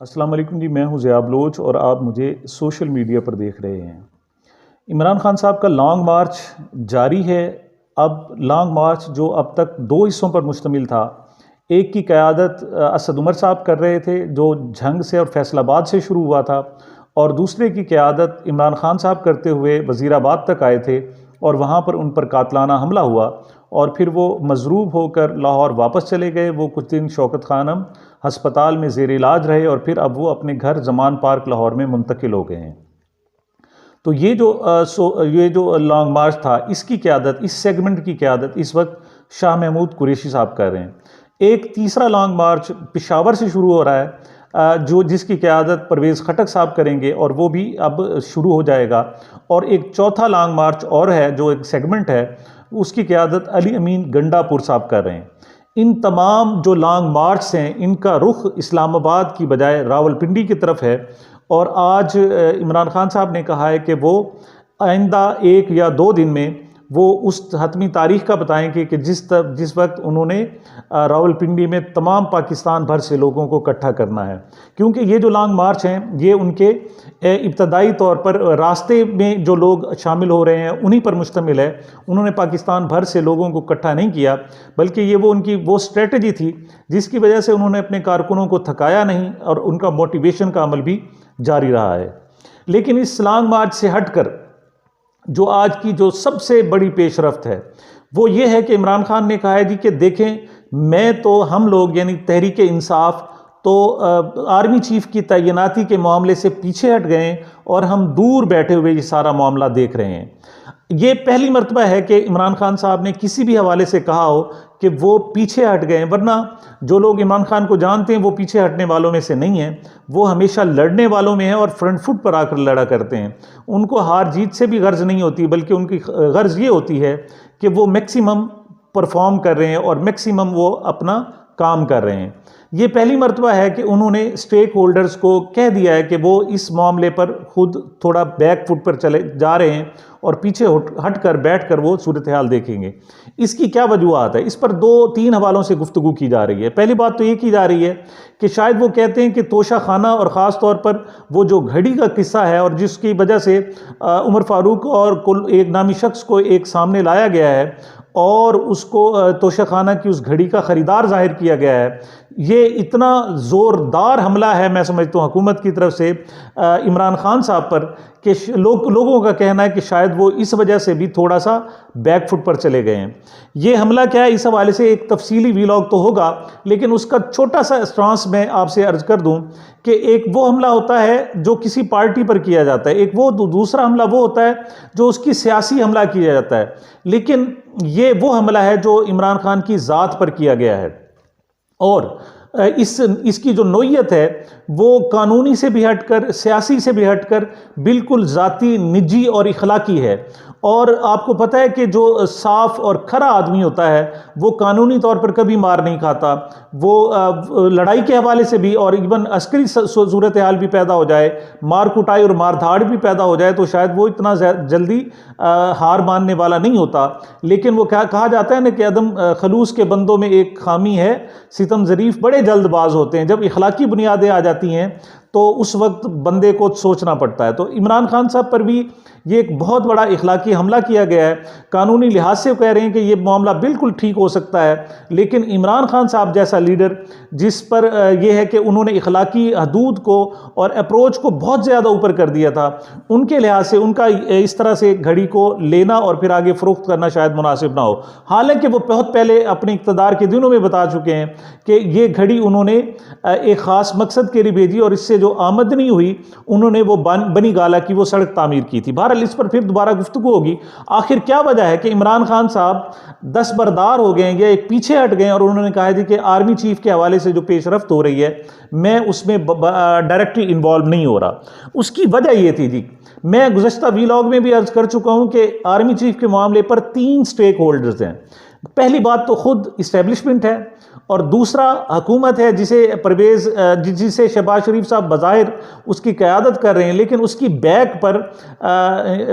السلام علیکم جی، میں ہوں ضیاء بلوچ اور آپ مجھے سوشل میڈیا پر دیکھ رہے ہیں۔ عمران خان صاحب کا لانگ مارچ جاری ہے۔ اب لانگ مارچ جو اب تک دو حصوں پر مشتمل تھا، ایک کی قیادت اسد عمر صاحب کر رہے تھے جو جھنگ سے اور فیصل آباد سے شروع ہوا تھا، اور دوسرے کی قیادت عمران خان صاحب کرتے ہوئے وزیر آباد تک آئے تھے اور وہاں پر ان پر قاتلانہ حملہ ہوا اور پھر وہ مضروب ہو کر لاہور واپس چلے گئے۔ وہ کچھ دن شوکت خانم ہسپتال میں زیر علاج رہے اور پھر اب وہ اپنے گھر زمان پارک لاہور میں منتقل ہو گئے ہیں۔ تو یہ جو لانگ مارچ تھا، اس کی قیادت، اس سیگمنٹ کی قیادت اس وقت شاہ محمود قریشی صاحب کر رہے ہیں۔ ایک تیسرا لانگ مارچ پشاور سے شروع ہو رہا ہے جس کی قیادت پرویز خٹک صاحب کریں گے اور وہ بھی اب شروع ہو جائے گا، اور ایک چوتھا لانگ مارچ اور ہے جو ایک سیگمنٹ ہے، اس کی قیادت علی امین گنڈا پور صاحب کر رہے ہیں۔ ان تمام جو لانگ مارچ ہیں ان کا رخ اسلام آباد کی بجائے راولپنڈی کی طرف ہے، اور آج عمران خان صاحب نے کہا ہے کہ وہ آئندہ 1 یا 2 دن میں وہ اس حتمی تاریخ کا بتائیں گے کہ جس وقت انہوں نے راولپنڈی میں تمام پاکستان بھر سے لوگوں کو اکٹھا کرنا ہے، کیونکہ یہ جو لانگ مارچ ہیں یہ ان کے ابتدائی طور پر راستے میں جو لوگ شامل ہو رہے ہیں انہی پر مشتمل ہے۔ انہوں نے پاکستان بھر سے لوگوں کو اکٹھا نہیں کیا، بلکہ یہ ان کی وہ اسٹریٹجی تھی جس کی وجہ سے انہوں نے اپنے کارکنوں کو تھکایا نہیں اور ان کا موٹیویشن کا عمل بھی جاری رہا ہے۔ لیکن اس لانگ مارچ سے ہٹ کر جو آج کی جو سب سے بڑی پیش رفت ہے وہ یہ ہے کہ عمران خان نے کہا ہے جی کہ دیکھیں، ہم لوگ یعنی تحریک انصاف تو آرمی چیف کی تعیناتی کے معاملے سے پیچھے ہٹ گئے اور ہم دور بیٹھے ہوئے یہ سارا معاملہ دیکھ رہے ہیں۔ یہ پہلی مرتبہ ہے کہ عمران خان صاحب نے کسی بھی حوالے سے کہا ہو کہ وہ پیچھے ہٹ گئے ہیں، ورنہ جو لوگ عمران خان کو جانتے ہیں وہ پیچھے ہٹنے والوں میں سے نہیں ہیں، وہ ہمیشہ لڑنے والوں میں ہیں اور فرنٹ فٹ پر آ کر لڑا کرتے ہیں۔ ان کو ہار جیت سے بھی غرض نہیں ہوتی، بلکہ ان کی غرض یہ ہوتی ہے کہ وہ میکسیمم پرفارم کر رہے ہیں اور میکسیمم وہ اپنا کام کر رہے ہیں۔ یہ پہلی مرتبہ ہے کہ انہوں نے اسٹیک ہولڈرز کو کہہ دیا ہے کہ وہ اس معاملے پر خود تھوڑا بیک فٹ پر چلے جا رہے ہیں اور پیچھے ہٹ کر بیٹھ کر وہ صورتحال دیکھیں گے۔ اس کی کیا وجوہات ہے؟ اس پر 2-3 حوالوں سے گفتگو کی جا رہی ہے۔ پہلی بات تو یہ کی جا رہی ہے کہ شاید وہ کہتے ہیں کہ توشہ خانہ اور خاص طور پر وہ جو گھڑی کا قصہ ہے اور جس کی وجہ سے عمر فاروق اور ایک نامی شخص کو ایک سامنے لایا گیا ہے اور اس کو توشہ خانہ کی اس گھڑی کا خریدار ظاہر کیا گیا ہے، یہ اتنا زوردار حملہ ہے میں سمجھتا ہوں حکومت کی طرف سے عمران خان صاحب پر کہ لوگوں کا کہنا ہے کہ شاید وہ اس وجہ سے بھی تھوڑا سا بیک فٹ پر چلے گئے ہیں۔ یہ حملہ کیا ہے اس حوالے سے ایک تفصیلی ویلاگ تو ہوگا، لیکن اس کا چھوٹا سا اسٹرانس میں آپ سے عرض کر دوں کہ ایک وہ حملہ ہوتا ہے جو کسی پارٹی پر کیا جاتا ہے، ایک وہ دوسرا حملہ وہ ہوتا ہے جو اس کی سیاسی حملہ کیا جاتا ہے، لیکن یہ وہ حملہ ہے جو عمران خان کی ذات پر کیا گیا ہے، اور اس کی جو نوعیت ہے وہ قانونی سے بھی ہٹ کر، سیاسی سے بھی ہٹ کر بالکل ذاتی، نجی اور اخلاقی ہے۔ اور آپ کو پتہ ہے کہ جو صاف اور کھرا آدمی ہوتا ہے وہ قانونی طور پر کبھی مار نہیں کھاتا، وہ لڑائی کے حوالے سے بھی اور ایون عسکری صورتحال بھی پیدا ہو جائے، مار کٹائی اور مار دھاڑ بھی پیدا ہو جائے تو شاید وہ اتنا جلدی ہار ماننے والا نہیں ہوتا۔ لیکن وہ کہا جاتا ہے نا کہ عدم خلوص کے بندوں میں ایک خامی ہے، ستم ظریف بڑے جلد باز ہوتے ہیں۔ جب اخلاقی بنیادیں آ جاتی ہیں تو اس وقت بندے کو سوچنا پڑتا ہے۔ تو عمران خان صاحب پر بھی یہ ایک بہت بڑا اخلاقی حملہ کیا گیا ہے۔ قانونی لحاظ سے کہہ رہے ہیں کہ یہ معاملہ بالکل ٹھیک ہو سکتا ہے، لیکن عمران خان صاحب جیسا لیڈر جس پر یہ ہے کہ انہوں نے اخلاقی حدود کو اور اپروچ کو بہت زیادہ اوپر کر دیا تھا، ان کے لحاظ سے ان کا اس طرح سے گھڑی کو لینا اور پھر آگے فروخت کرنا شاید مناسب نہ ہو۔ حالانکہ وہ بہت پہلے اپنے اقتدار کے دنوں میں بتا چکے ہیں کہ یہ گھڑی انہوں نے ایک خاص مقصد کے لیے بھیجی اور اس سے جو آمدنی ہوئی انہوں نے وہ بنی گالا کی وہ سڑک تعمیر کی تھی۔ بہرحال اس پر پھر دوبارہ گفتگو ہوگی۔ آخر کیا وجہ ہے کہ عمران خان صاحب دستبردار ہو گئے ہیں یا ایک پیچھے ہٹ گئے ہیں اور انہوں نے کہا ہے کہ آرمی چیف کے حوالے سے جو پیش رفت ہو رہی ہے میں اس میں ڈائریکٹلی انوالو نہیں ہو رہا؟ اس کی وجہ یہ تھی جی، میں گزشتہ ویلاگ میں بھی عرض کر چکا ہوں کہ آرمی چیف کے معاملے پر 3 سٹیک ہولڈرز ہیں۔ پہلی بات تو خود اسٹیبلشمنٹ ہے، اور دوسرا حکومت ہے جسے شہباز شریف صاحب بظاہر اس کی قیادت کر رہے ہیں، لیکن اس کی بیک پر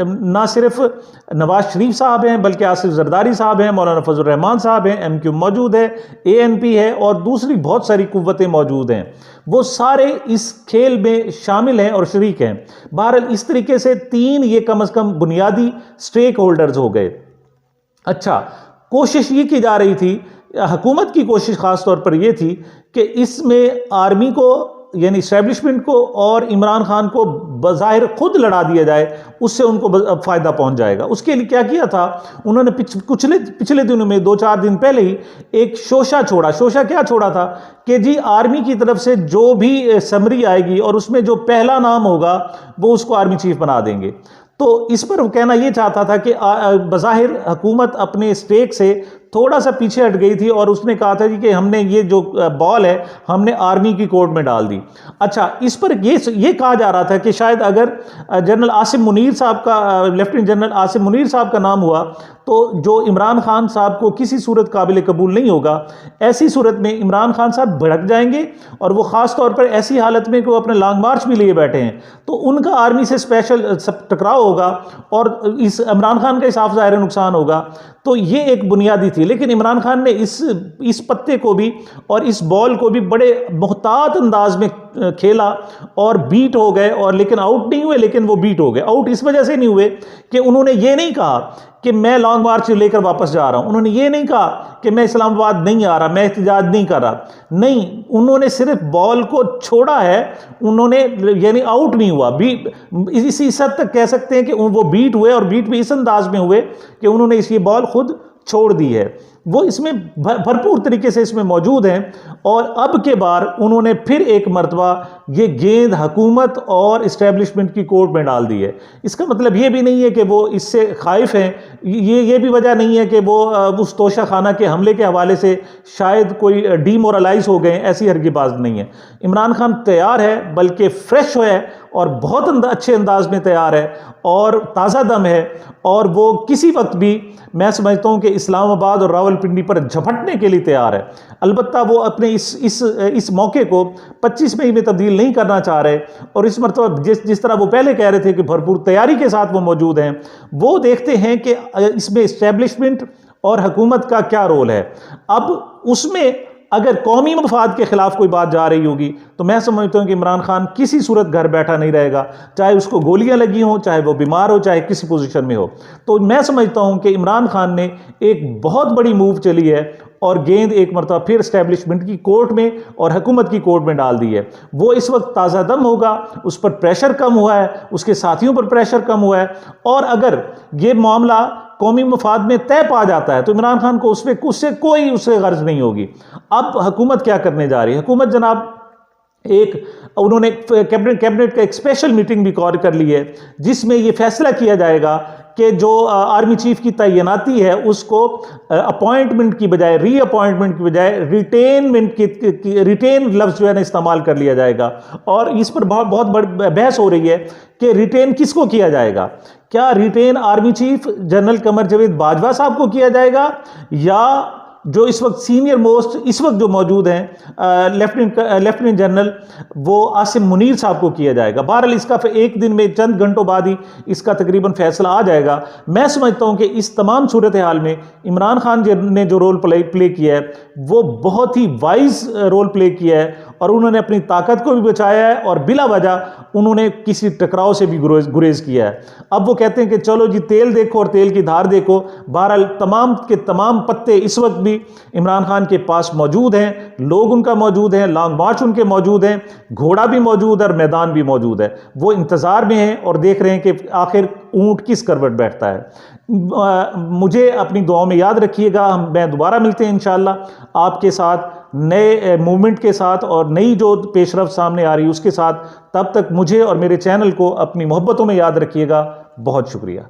نہ صرف نواز شریف صاحب ہیں بلکہ آصف زرداری صاحب ہیں، مولانا فضل الرحمان صاحب ہیں، MQ موجود ہے، ANP ہے، اور دوسری بہت ساری قوتیں موجود ہیں، وہ سارے اس کھیل میں شامل ہیں اور شریک ہیں۔ بہرحال اس طریقے سے تین یہ کم از کم بنیادی سٹیک ہولڈرز ہو گئے۔ اچھا، کوشش یہ کی جا رہی تھی، حکومت کی کوشش خاص طور پر یہ تھی کہ اس میں آرمی کو یعنی اسٹیبلشمنٹ کو اور عمران خان کو بظاہر خود لڑا دیا جائے، اس سے ان کو فائدہ پہنچ جائے گا۔ اس کے لیے کیا کیا تھا انہوں نے؟ پچھلے دنوں میں 2-4 دن پہلے ہی ایک شوشہ چھوڑا۔ شوشہ کیا چھوڑا تھا کہ جی آرمی کی طرف سے جو بھی سمری آئے گی اور اس میں جو پہلا نام ہوگا وہ اس کو آرمی چیف بنا دیں گے۔ تو اس پر وہ کہنا یہ چاہتا تھا کہ بظاہر حکومت اپنے اسٹیک سے تھوڑا سا پیچھے ہٹ گئی تھی، اور اس نے کہا تھا جی کہ ہم نے یہ جو بال ہے ہم نے آرمی کی کورٹ میں ڈال دی۔ اچھا، اس پر یہ کہا جا رہا تھا کہ شاید اگر جنرل عاصم منیر صاحب کا لیفٹیننٹ جنرل عاصم منیر صاحب کا نام ہوا تو جو عمران خان صاحب کو کسی صورت قابل قبول نہیں ہوگا۔ ایسی صورت میں عمران خان صاحب بھڑک جائیں گے، اور وہ خاص طور پر ایسی حالت میں کہ وہ اپنے لانگ مارچ بھی لیے بیٹھے ہیں، تو ان کا آرمی سے اسپیشل ٹکراؤ ہوگا اور اس عمران خان کا صاف ظاہر نقصان ہوگا۔ تو یہ ایک بنیادی تھی، لیکن عمران خان نے اس پتے کو بھی اور اس بال کو بھی بڑے محتاط انداز میں کھیلا اور بیٹ ہو گئے، اور لیکن آؤٹ نہیں ہوئے، لیکن وہ بیٹ ہو گئے۔ آؤٹ اس وجہ سے نہیں ہوئے کہ انہوں نے یہ نہیں کہا کہ میں لانگ مارچ لے کر واپس جا رہا ہوں، انہوں نے یہ نہیں کہا کہ میں اسلام آباد نہیں آ رہا، میں احتجاج نہیں کر رہا، نہیں، انہوں نے صرف بال کو چھوڑا ہے، انہوں نے یعنی آؤٹ نہیں ہوا۔ اسی حد تک کہہ سکتے ہیں کہ وہ بیٹ ہوئے، اور بیٹ بھی اس انداز میں ہوئے کہ انہوں نے یہ بال خود چھوڑ دی ہے۔ وہ اس میں بھرپور طریقے سے اس میں موجود ہیں، اور اب کے بار انہوں نے پھر ایک مرتبہ یہ گیند حکومت اور اسٹیبلشمنٹ کی کورٹ میں ڈال دی ہے۔ اس کا مطلب یہ بھی نہیں ہے کہ وہ اس سے خائف ہیں، یہ بھی وجہ نہیں ہے کہ وہ اس توشہ خانہ کے حملے کے حوالے سے شاید کوئی ڈی مورلائز ہو گئے، ایسی ہرگز بات نہیں ہے۔ عمران خان تیار ہے، بلکہ فریش ہے، اور بہت اچھے انداز میں تیار ہے، اور تازہ دم ہے، اور وہ کسی وقت بھی میں سمجھتا ہوں کہ اسلام آباد اور راولپنڈی پر جھپٹنے کے لیے تیار ہے۔ البتہ وہ اپنے اس موقع کو 25 مئی میں تبدیل نہیں کرنا چاہ رہے، اور اس مرتبہ جس طرح وہ پہلے کہہ رہے تھے کہ بھرپور تیاری کے ساتھ وہ موجود ہیں، وہ دیکھتے ہیں کہ اس میں اسٹیبلشمنٹ اور حکومت کا کیا رول ہے۔ اب اس میں اگر قومی مفاد کے خلاف کوئی بات جا رہی ہوگی تو میں سمجھتا ہوں کہ عمران خان کسی صورت گھر بیٹھا نہیں رہے گا، چاہے اس کو گولیاں لگی ہوں، چاہے وہ بیمار ہو، چاہے کسی پوزیشن میں ہو۔ تو میں سمجھتا ہوں کہ عمران خان نے ایک بہت بڑی موو چلی ہے، اور گیند ایک مرتبہ پھر اسٹیبلشمنٹ کی کورٹ میں اور حکومت کی کورٹ میں ڈال دی ہے۔ وہ اس وقت تازہ دم ہوگا، اس پر پریشر کم ہوا ہے، اس کے ساتھیوں پر پریشر کم ہوا ہے، اور اگر یہ معاملہ قومی مفاد میں طے پا جاتا ہے تو عمران خان کو اس سے کوئی غرض نہیں ہوگی۔ اب حکومت کیا کرنے جا رہی ہے؟ حکومت جناب انہوں نے کیبنٹ کا ایک اسپیشل میٹنگ بھی کال کر لی ہے، جس میں یہ فیصلہ کیا جائے گا کہ جو آرمی چیف کی تعیناتی ہے اس کو اپوائنٹمنٹ کی بجائے ری اپوائنٹمنٹ کی بجائے ریٹین لفظ جو ہے نا استعمال کر لیا جائے گا۔ اور اس پر بہت بڑی بحث ہو رہی ہے کہ ریٹین کس کو کیا جائے گا؟ کیا retain army chief general Qamar Javed Bajwa صاحب کو کیا جائے گا، یا جو اس وقت سینئر موسٹ اس وقت جو موجود ہیں لیفٹیننٹ جنرل وہ عاصم منیر صاحب کو کیا جائے گا؟ بہرحال اس کا ایک دن میں چند گھنٹوں بعد ہی اس کا تقریباً فیصلہ آ جائے گا۔ میں سمجھتا ہوں کہ اس تمام صورتحال میں عمران خان نے جو رول پلے کیا ہے وہ بہت ہی وائز رول پلے کیا ہے، اور انہوں نے اپنی طاقت کو بھی بچایا ہے، اور بلا وجہ انہوں نے کسی ٹکراؤ سے بھی گریز کیا ہے۔ اب وہ کہتے ہیں کہ چلو جی تیل دیکھو اور تیل کی دھار دیکھو۔ بہرحال تمام کے تمام پتے اس وقت بھی عمران خان کے پاس موجود ہیں، لوگ ان کا موجود ہیں، لانگ مارچ ان کے موجود ہیں، گھوڑا بھی موجود ہے اور میدان بھی موجود ہے۔ وہ انتظار میں ہیں اور دیکھ رہے ہیں کہ آخر اونٹ کس کروٹ بیٹھتا ہے۔ مجھے اپنی دعاؤں میں یاد رکھیے گا، میں دوبارہ ملتے ہیں انشاءاللہ آپ کے ساتھ نئے موومنٹ کے ساتھ اور نئی جو پیش رفت سامنے آ رہی ہے اس کے ساتھ۔ تب تک مجھے اور میرے چینل کو اپنی محبتوں میں یاد رکھیے گا۔ بہت شکریہ۔